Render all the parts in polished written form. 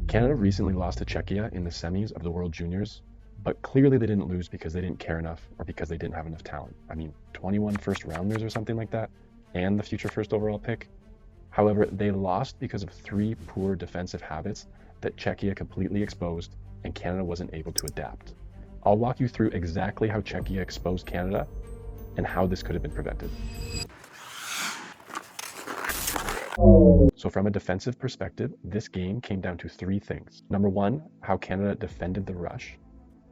Canada recently lost to Czechia in the semis of the World Juniors, but clearly they didn't lose because they didn't care enough or because they didn't have enough talent. I mean, 21 first rounders or something like that, and the future first overall pick. However, they lost because of three poor defensive habits that Czechia completely exposed and Canada wasn't able to adapt. I'll walk you through exactly how Czechia exposed Canada and how this could have been prevented. So from a defensive perspective, this game came down to three things. Number one, how Canada defended the rush.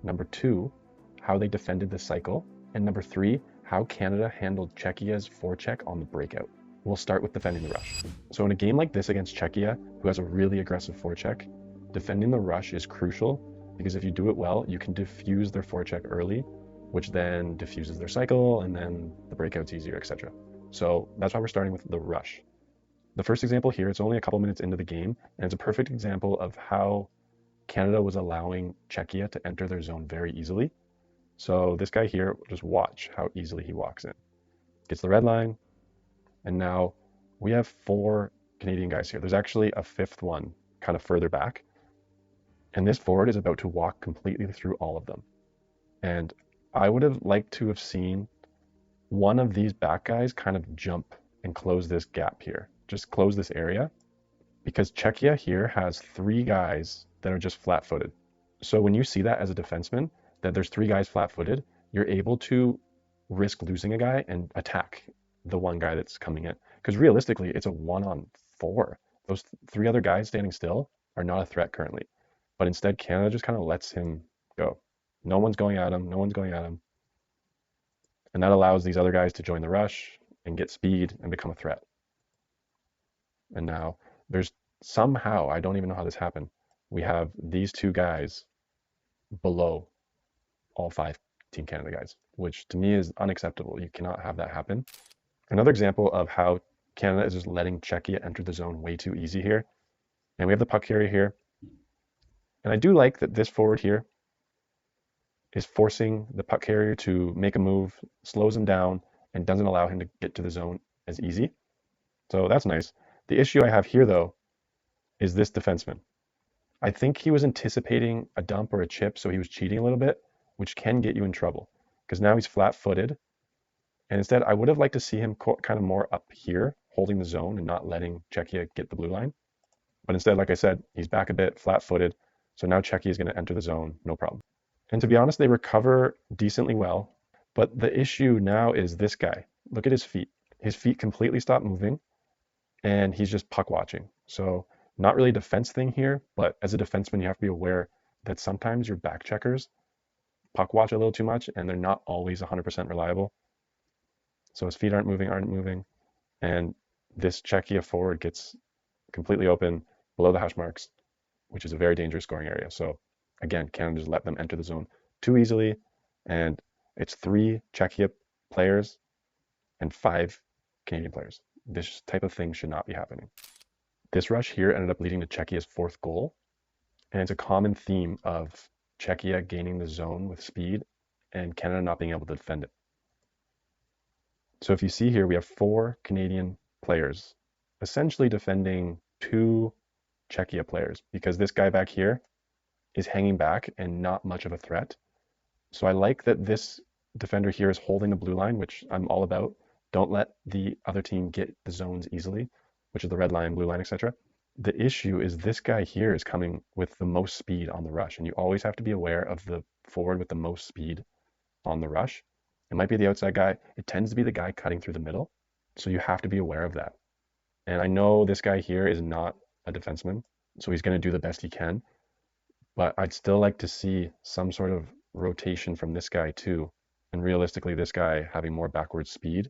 Number two, how they defended the cycle. And number three, how Canada handled Czechia's forecheck on the breakout. We'll start with defending the rush. So in a game like this against Czechia, who has a really aggressive forecheck, defending the rush is crucial because if you do it well, you can diffuse their forecheck early, which then diffuses their cycle and then the breakout's easier, etc. So that's why we're starting with the rush. The first example here, it's only a couple minutes into the game, and it's a perfect example of how Canada was allowing Czechia to enter their zone very easily. So this guy here, just watch how easily he walks in. Gets the red line, and now we have four Canadian guys here. There's actually a fifth one kind of further back, and this forward is about to walk completely through all of them. And I would have liked to have seen one of these back guys kind of jump and close this gap here. Just close this area because Czechia here has three guys that are just flat-footed. So when you see that as a defenseman, that there's three guys flat-footed, you're able to risk losing a guy and attack the one guy that's coming in. Because realistically, it's a 1-on-4. Those three other guys standing still are not a threat currently. But instead, Canada just kind of lets him go. No one's going at him. No one's going at him. And that allows these other guys to join the rush and get speed and become a threat. And now there's somehow, I don't even know how this happened, we have these two guys below all five Team Canada guys, which to me is unacceptable. You cannot have that happen. Another example of how Canada is just letting Czechia enter the zone way too easy here. And we have the puck carrier here. And I do like that this forward here is forcing the puck carrier to make a move, slows him down, and doesn't allow him to get to the zone as easy. So that's nice. The issue I have here, though, is this defenseman. I think he was anticipating a dump or a chip, so he was cheating a little bit, which can get you in trouble because now he's flat-footed. And instead, I would have liked to see him kind of more up here, holding the zone and not letting Czechia get the blue line. But instead, like I said, he's back a bit, flat-footed. So now Czechia is going to enter the zone, no problem. And to be honest, they recover decently well. But the issue now is this guy. Look at his feet. His feet completely stop moving. And he's just puck watching. So not really a defense thing here, but as a defenseman, you have to be aware that sometimes your back checkers puck watch a little too much and they're not always 100% reliable. So his feet aren't moving. And this Czechia forward gets completely open below the hash marks, which is a very dangerous scoring area. So again, Canada just let them enter the zone too easily. And it's 3 Czechia players and 5 Canadian players. This type of thing should not be happening. This rush here ended up leading to Czechia's 4th goal. And it's a common theme of Czechia gaining the zone with speed and Canada not being able to defend it. So if you see here, we have 4 Canadian players essentially defending 2 Czechia players because this guy back here is hanging back and not much of a threat. So I like that this defender here is holding the blue line, which I'm all about. Don't let the other team get the zones easily, which is the red line, blue line, etc. The issue is this guy here is coming with the most speed on the rush, and you always have to be aware of the forward with the most speed on the rush. It might be the outside guy. It tends to be the guy cutting through the middle, so you have to be aware of that. And I know this guy here is not a defenseman, so he's going to do the best he can, but I'd still like to see some sort of rotation from this guy too, and realistically this guy having more backward speed,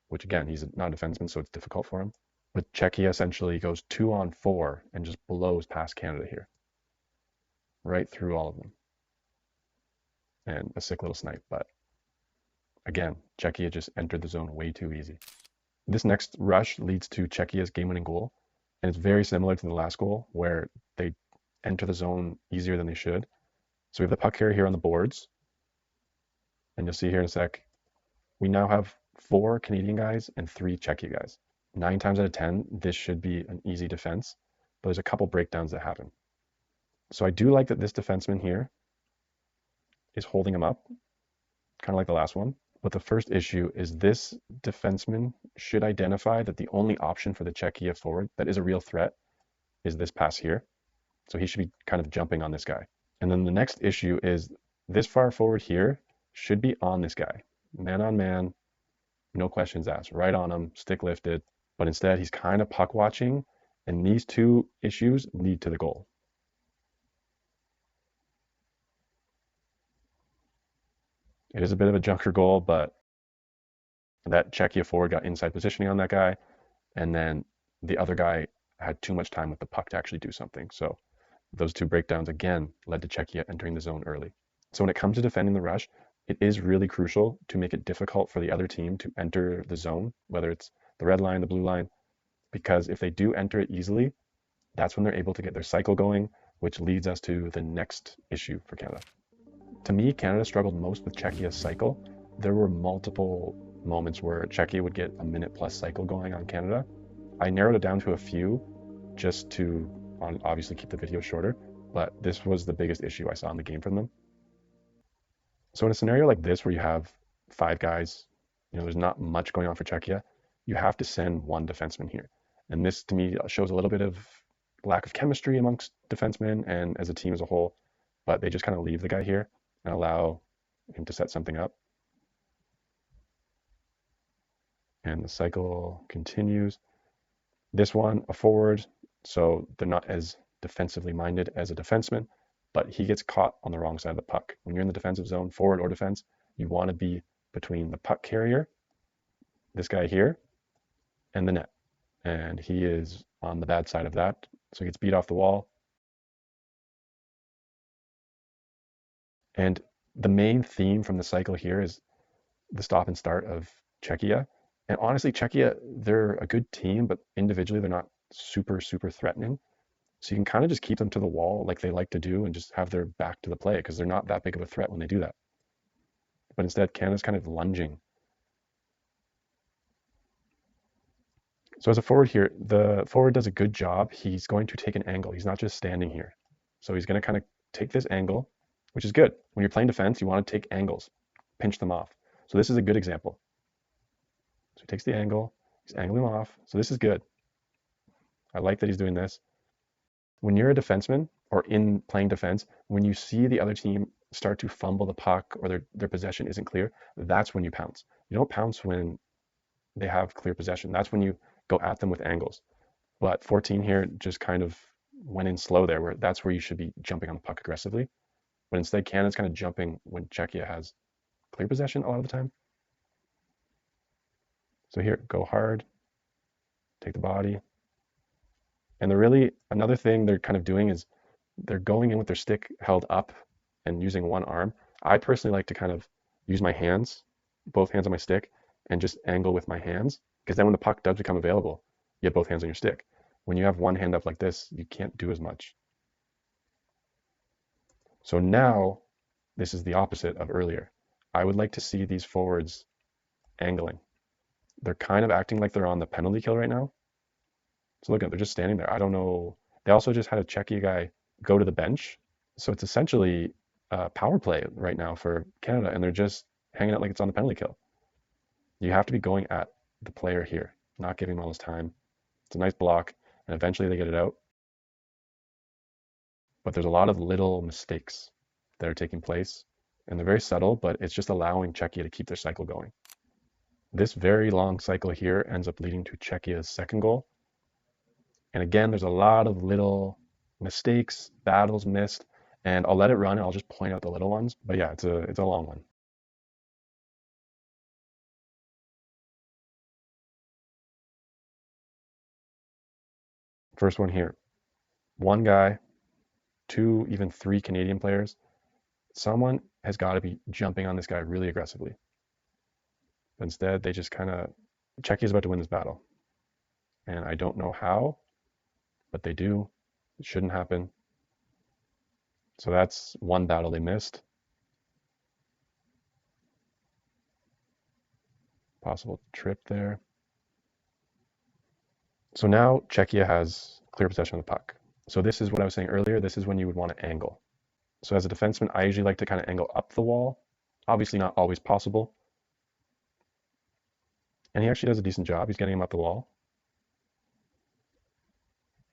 which again, he's not a defenseman, so it's difficult for him. But Czechia essentially goes 2-on-4 and just blows past Canada here. Right through all of them. And a sick little snipe, but again, Czechia just entered the zone way too easy. This next rush leads to Czechia's game-winning goal, and it's very similar to the last goal where they enter the zone easier than they should. So we have the puck carrier here on the boards, and you'll see here in a sec, we now have 4 Canadian guys and 3 Czechia guys. 9 times out of 10, this should be an easy defense, but there's a couple breakdowns that happen. So I do like that this defenseman here is holding him up, kind of like the last one. But the first issue is this defenseman should identify that the only option for the Czechia forward that is a real threat is this pass here. So he should be kind of jumping on this guy. And then the next issue is this far forward here should be on this guy. Man on man, no questions asked. Right on him, stick lifted. But instead, he's kind of puck watching. And these two issues lead to the goal. It is a bit of a junker goal, but that Czechia forward got inside positioning on that guy. And then the other guy had too much time with the puck to actually do something. So those two breakdowns again led to Czechia entering the zone early. So when it comes to defending the rush, it is really crucial to make it difficult for the other team to enter the zone, whether it's the red line, the blue line, because if they do enter it easily, that's when they're able to get their cycle going, which leads us to the next issue for Canada. To me, Canada struggled most with Czechia's cycle. There were multiple moments where Czechia would get a minute plus cycle going on Canada. I narrowed it down to a few just to obviously keep the video shorter, but this was the biggest issue I saw in the game from them. So in a scenario like this where you have five guys, there's not much going on for Czechia, you have to send one defenseman here. And this to me shows a little bit of lack of chemistry amongst defensemen and as a team as a whole, but they just kind of leave the guy here and allow him to set something up. And the cycle continues. This one, a forward, so they're not as defensively minded as a defenseman, but he gets caught on the wrong side of the puck. When you're in the defensive zone, forward or defense, you want to be between the puck carrier, this guy here, and the net. And he is on the bad side of that, so he gets beat off the wall. And the main theme from the cycle here is the stop and start of Czechia. And honestly, Czechia, they're a good team, but individually they're not super, super threatening. So you can kind of just keep them to the wall like they like to do and just have their back to the play because they're not that big of a threat when they do that. But instead, Canada's kind of lunging. So as a forward here, the forward does a good job. He's going to take an angle. He's not just standing here. So he's going to kind of take this angle, which is good. When you're playing defense, you want to take angles, pinch them off. So this is a good example. So he takes the angle, he's angling them off. So this is good. I like that he's doing this. When you're a defenseman or in playing defense, when you see the other team start to fumble the puck or their possession isn't clear, that's when you pounce. You don't pounce when they have clear possession. That's when you go at them with angles. But 14 here just kind of went in slow there, where that's where you should be jumping on the puck aggressively. But instead, Canada's kind of jumping when Czechia has clear possession a lot of the time. So here, go hard, take the body. And another thing they're kind of doing is they're going in with their stick held up and using one arm. I personally like to kind of use my hands, both hands on my stick, and just angle with my hands, because then when the puck does become available, you have both hands on your stick. When you have one hand up like this, you can't do as much. So now, this is the opposite of earlier. I would like to see these forwards angling. They're kind of acting like they're on the penalty kill right now. So look at, they're just standing there. I don't know. They also just had a Czechia guy go to the bench. So it's essentially a power play right now for Canada, and they're just hanging out like it's on the penalty kill. You have to be going at the player here, not giving him all his time. It's a nice block, and eventually they get it out. But there's a lot of little mistakes that are taking place, and they're very subtle, but it's just allowing Czechia to keep their cycle going. This very long cycle here ends up leading to Czechia's second goal. And again, there's a lot of little mistakes, battles missed, and I'll let it run and I'll just point out the little ones. But yeah, it's a long one. First one here. One guy, two, even three Canadian players. Someone has got to be jumping on this guy really aggressively. But instead, they just kind of, Czechia's about to win this battle. And I don't know how, but they do. It shouldn't happen. So that's one battle they missed. Possible trip there. So now Czechia has clear possession of the puck. So this is what I was saying earlier. This is when you would want to angle. So as a defenseman, I usually like to kind of angle up the wall. Obviously not always possible. And he actually does a decent job. He's getting him up the wall.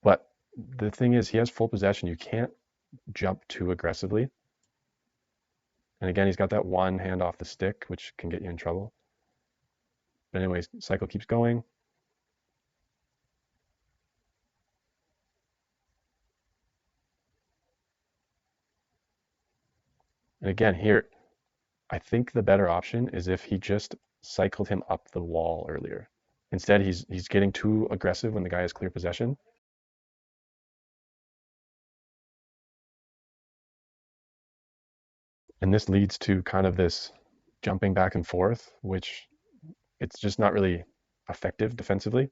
But the thing is, he has full possession. You can't jump too aggressively. And again, he's got that one hand off the stick, which can get you in trouble. But anyways, cycle keeps going. And again, here, I think the better option is if he just cycled him up the wall earlier. Instead, he's getting too aggressive when the guy has clear possession. And this leads to kind of this jumping back and forth, which it's just not really effective defensively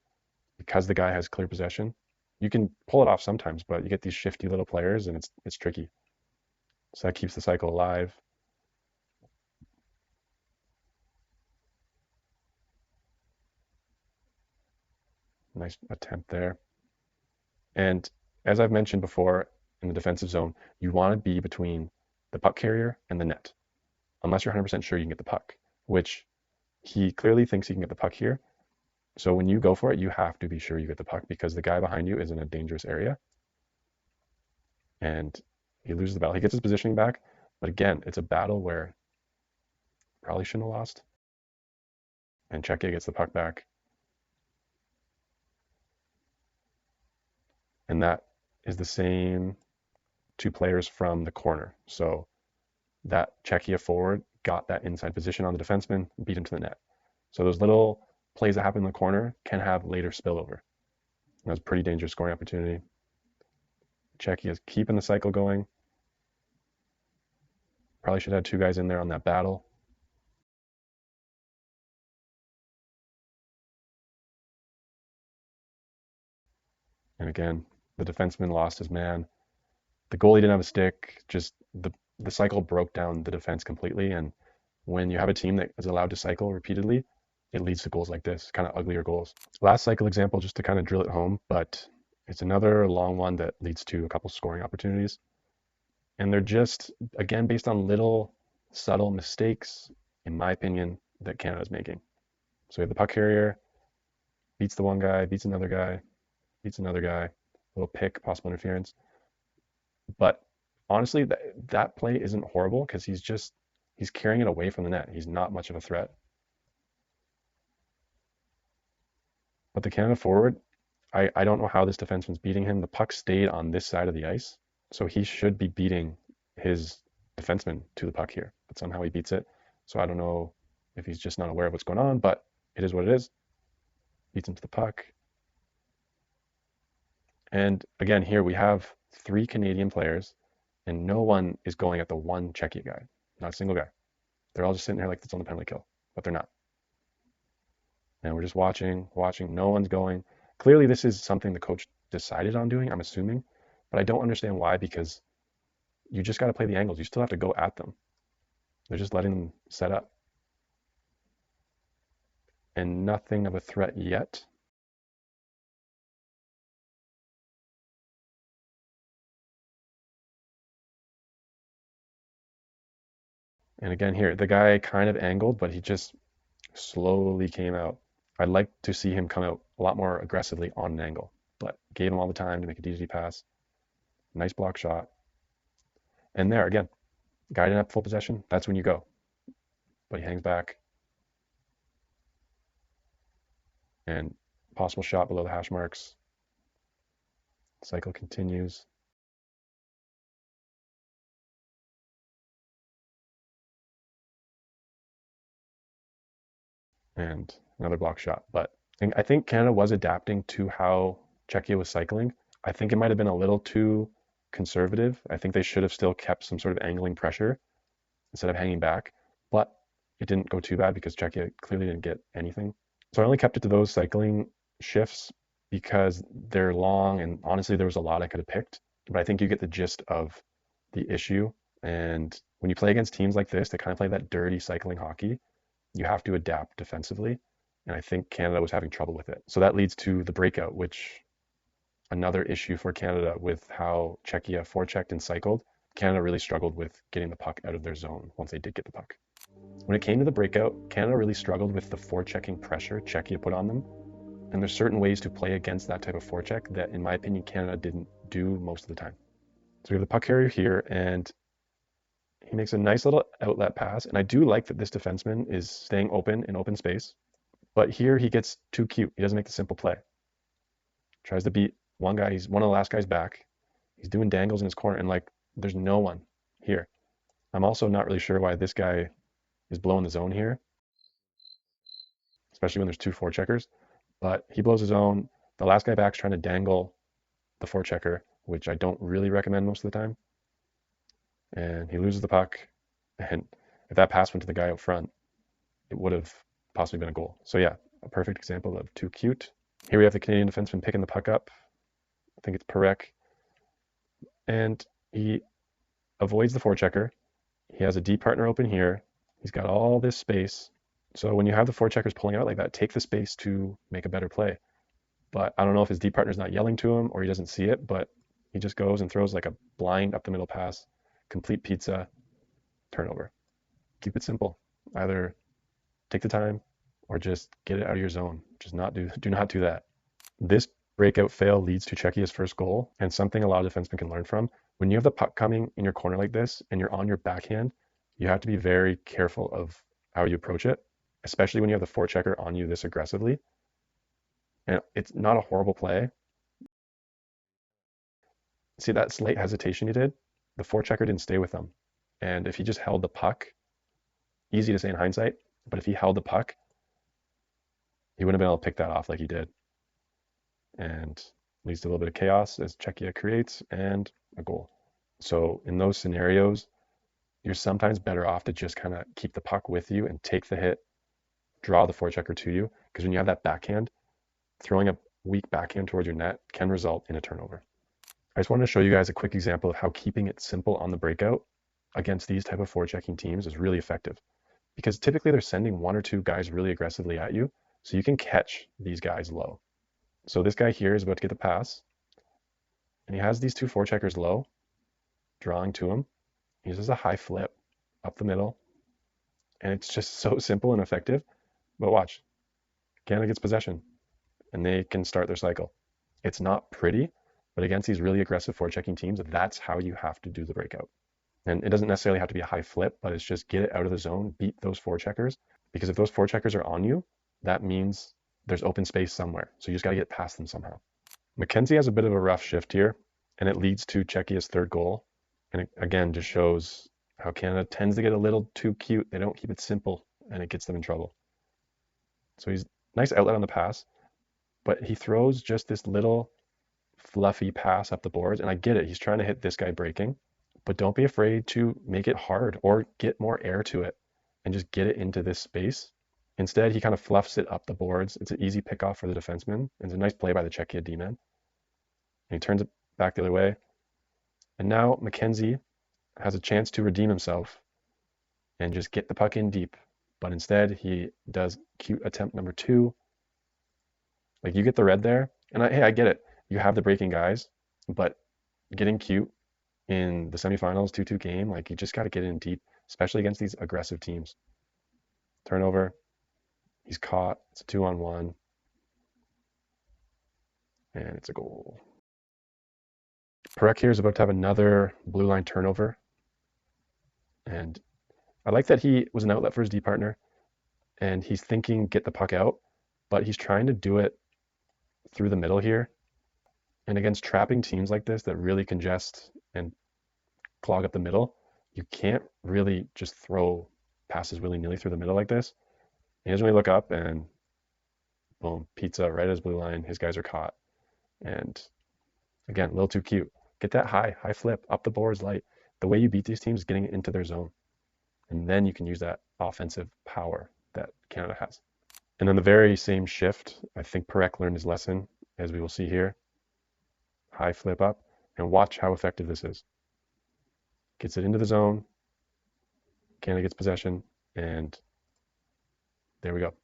because the guy has clear possession. You can pull it off sometimes, but you get these shifty little players and it's tricky. So that keeps the cycle alive. Nice attempt there. And as I've mentioned before, in the defensive zone, you want to be between the puck carrier and the net, unless you're 100% sure you can get the puck, which he clearly thinks he can get the puck here. So when you go for it, you have to be sure you get the puck because the guy behind you is in a dangerous area. And he loses the battle. He gets his positioning back, but again, it's a battle where probably shouldn't have lost. And Czechia gets the puck back. And that is the same two players from the corner. So that Czechia forward got that inside position on the defenseman, beat him to the net. So those little plays that happen in the corner can have later spillover. And that was a pretty dangerous scoring opportunity. Czechia is keeping the cycle going. Probably should have had two guys in there on that battle. And again, the defenseman lost his man. The goalie didn't have a stick. Just the cycle broke down the defense completely. And when you have a team that is allowed to cycle repeatedly, it leads to goals like this, kind of uglier goals. Last cycle example, just to kind of drill it home, but it's another long one that leads to a couple scoring opportunities. And they're just, again, based on little subtle mistakes, in my opinion, that Canada's making. So we have the puck carrier, beats the one guy, beats another guy, beats another guy, little pick, possible interference. But honestly, that play isn't horrible because he's carrying it away from the net. He's not much of a threat. But the Canada forward, I don't know how this defenseman's beating him. The puck stayed on this side of the ice, so he should be beating his defenseman to the puck here. But somehow he beats it. So I don't know if he's just not aware of what's going on, but it is what it is. Beats him to the puck. And again, here we have three Canadian players, and no one is going at the one Czechia guy. Not a single guy. They're all just sitting here like it's on the penalty kill, but they're not. And we're just watching. No one's going. Clearly, this is something the coach decided on doing, I'm assuming, but I don't understand why because you just got to play the angles. You still have to go at them. They're just letting them set up. And nothing of a threat yet. And again, here, the guy kind of angled, but he just slowly came out. I'd like to see him come out a lot more aggressively on an angle, but gave him all the time to make a DD pass. Nice block shot. And there, again, guy didn't have full possession. That's when you go. But he hangs back. And possible shot below the hash marks. Cycle continues. And another block shot. But I think Canada was adapting to how Czechia was cycling. I think it might have been a little too conservative. I think they should have still kept some sort of angling pressure instead of hanging back. But it didn't go too bad because Czechia clearly didn't get anything. So I only kept it to those cycling shifts because they're long and honestly there was a lot I could have picked. But I think you get the gist of the issue. And when you play against teams like this, they kind of play that dirty cycling hockey. You have to adapt defensively. And I think Canada was having trouble with it. So that leads to the breakout, which another issue for Canada with how Czechia forechecked and cycled. Canada really struggled with getting the puck out of their zone once they did get the puck. When it came to the breakout, Canada really struggled with the forechecking pressure Czechia put on them. And there's certain ways to play against that type of forecheck that, in my opinion, Canada didn't do most of the time. So we have the puck carrier here, and he makes a nice little outlet pass. And I do like that this defenseman is staying open in open space. But here he gets too cute. He doesn't make the simple play. Tries to beat one guy. He's one of the last guys back. He's doing dangles in his corner, and like, there's no one here. I'm also not really sure why this guy is blowing the zone here, especially when there's two forecheckers. But he blows his own. The last guy back's trying to dangle the forechecker, which I don't really recommend most of the time. And he loses the puck. And if that pass went to the guy out front, it would have possibly been a goal. So yeah, a perfect example of too cute. Here we have the Canadian defenseman picking the puck up. I think it's Parekh. And he avoids the forechecker. He has a D partner open here. He's got all this space. So when you have the forecheckers pulling out like that, take the space to make a better play. But I don't know if his D partner's not yelling to him or he doesn't see it, but he just goes and throws like a blind up the middle pass, complete pizza, turnover. Keep it simple. Either take the time or just get it out of your zone. Just do not do that. This breakout fail leads to Czechia's first goal, and something a lot of defensemen can learn from. When you have the puck coming in your corner like this and you're on your backhand, you have to be very careful of how you approach it, especially when you have the forechecker on you this aggressively. And it's not a horrible play. See that slight hesitation he did? The forechecker didn't stay with him. And if he just held the puck, easy to say in hindsight, but if he held the puck, he wouldn't have been able to pick that off like he did. And leads to a little bit of chaos as Czechia creates and a goal. So in those scenarios, you're sometimes better off to just kind of keep the puck with you and take the hit, draw the forechecker to you. Because when you have that backhand, throwing a weak backhand towards your net can result in a turnover. I just wanted to show you guys a quick example of how keeping it simple on the breakout against these type of forechecking teams is really effective. Because typically they're sending one or two guys really aggressively at you, so you can catch these guys low. So this guy here is about to get the pass, and he has these two forecheckers low, drawing to him. He uses a high flip up the middle, and it's just so simple and effective. But watch, Canada gets possession, and they can start their cycle. It's not pretty, but against these really aggressive forechecking teams, that's how you have to do the breakout. And it doesn't necessarily have to be a high flip, but it's just get it out of the zone, beat those forecheckers, because if those forecheckers are on you, that means there's open space somewhere. So you just got to get past them somehow. Mackenzie has a bit of a rough shift here, and it leads to Czechia's third goal. And it, again, just shows how Canada tends to get a little too cute. They don't keep it simple, and it gets them in trouble. So he's nice outlet on the pass, but he throws just this little fluffy pass up the boards. And I get it. He's trying to hit this guy breaking, but don't be afraid to make it hard or get more air to it and just get it into this space. Instead, he kind of fluffs it up the boards. It's an easy pickoff for the defenseman. It's a nice play by the Czechia D-man. And he turns it back the other way. And now Mackenzie has a chance to redeem himself and just get the puck in deep. But instead, he does cute attempt number 2. Like, you get the red there. And hey, I get it. You have the breaking guys, but getting cute in the semifinals 2-2 game, like, you just got to get in deep, especially against these aggressive teams. Turnover. He's caught. It's a 2-on-1. And it's a goal. Parekh here is about to have another blue line turnover. And I like that he was an outlet for his D partner. And he's thinking get the puck out, but he's trying to do it through the middle here. And against trapping teams like this that really congest and clog up the middle, you can't really just throw passes willy-nilly through the middle like this. He doesn't really look up, and boom, pizza right at his blue line. His guys are caught. And again, a little too cute. Get that high flip, up the boards light. The way you beat these teams is getting into their zone. And then you can use that offensive power that Canada has. And on the very same shift, I think Parekh learned his lesson, as we will see here. High flip up, and watch how effective this is. Gets it into the zone. Canada gets possession, and there we go.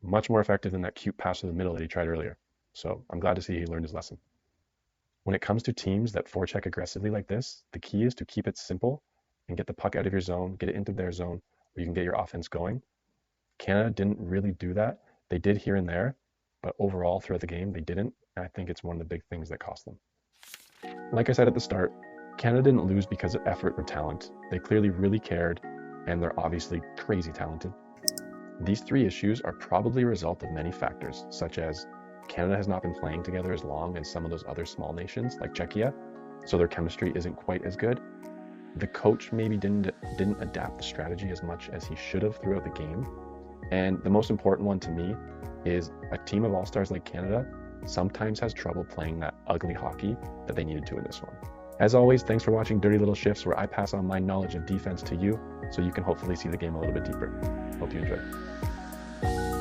Much more effective than that cute pass to the middle that he tried earlier. So I'm glad to see he learned his lesson. When it comes to teams that forecheck aggressively like this, the key is to keep it simple and get the puck out of your zone, get it into their zone where you can get your offense going. Canada didn't really do that. They did here and there, but overall throughout the game, they didn't. And I think it's one of the big things that cost them. Like I said at the start, Canada didn't lose because of effort or talent. They clearly really cared, and they're obviously crazy talented. These three issues are probably a result of many factors, such as Canada has not been playing together as long as some of those other small nations like Czechia, so their chemistry isn't quite as good. The coach maybe didn't adapt the strategy as much as he should have throughout the game. And the most important one to me is a team of all-stars like Canada sometimes has trouble playing that ugly hockey that they needed to in this one. As always, thanks for watching Dirty Little Shifts, where I pass on my knowledge of defense to you so you can hopefully see the game a little bit deeper. Hope you enjoy.